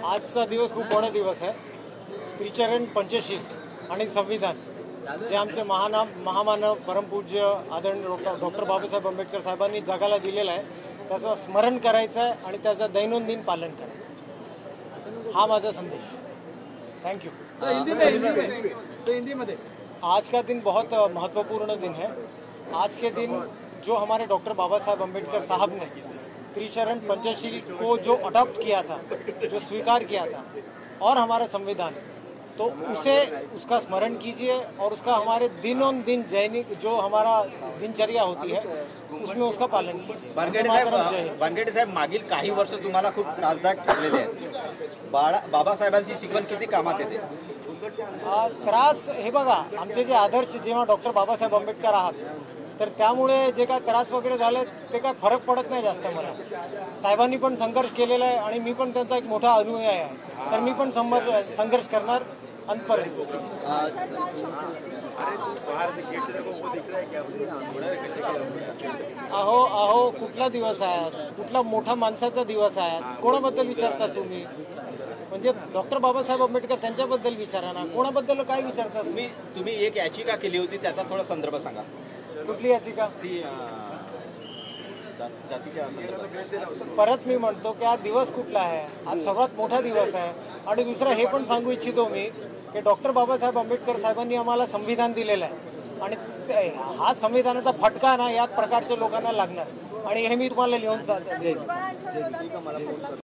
आजचा दिवस खूप मोठा दिवस आहे। त्रिचरण पंचशील आणि संविधान जे आमचे महामानव परमपूज्य आदरणीय डॉक्टर बाबासाहेब आंबेडकर साहेबांनी जगाला दिलेलं आहे त्याचं स्मरण करायचं आहे आणि त्याचं दैनंदिन पालन करायचं। हा माझा संदेश। Thank you. हिंदी में आज का दिन बहुत महत्वपूर्ण दिन है। आज के दिन जो हमारे डॉक्टर बाबा साहेब अम्बेडकर साहब ने त्रिचरण पंचशील को जो अडॉप्ट किया था, जो स्वीकार किया था और हमारा संविधान, तो उसका स्मरण कीजिए और उसका हमारे दिनों दिन दैनिक जो हमारा दिनचर्या होती है उसमें उसका पालन कीजिए। बानखेडे साहेब, मागील काही वर्ष तुम्हाला खूप त्रासदायक ठरलेले आहेत। बाबासाहेबांची शिकवण किती कामात येते? त्रास हे बघा, आमचे जे आदर्श जेव्हा डॉक्टर बाबासाहेब आंबेडकर आहात तर त्यामुळे जे काय त्रास वगैरे झाले ते काय फरक पडत नाही जास्त मला। साहेबांनी पण संघर्ष केलेला आहे आणि मी पण त्यांचा एक मोठा अनुयायी आहे, तर मी पण संघर्ष करणार अंतपर्यंत। अहो कुठला दिवस आहे, कुठला मोठा माणसाचा दिवस आहे, कोणाबद्दल विचारता तुम्ही? म्हणजे डॉक्टर बाबासाहेब आंबेडकर त्यांच्याबद्दल विचारा ना, कोणाबद्दल काय विचारता तुम्ही एक याचिका केली होती, त्याचा थोडा संदर्भ सांगा। कुठली याचिका? परत मी म्हणतो की हा दिवस कुठला आहे, आज सर्वात मोठा दिवस आहे। आणि दुसरं हे पण सांगू इच्छितो मी की डॉक्टर बाबासाहेब आंबेडकर साहेबांनी आम्हाला संविधान दिलेलं आहे आणि हा संविधानाचा फटका ना या प्रकारच्या लोकांना लागणार आणि हे मी तुम्हाला लिहून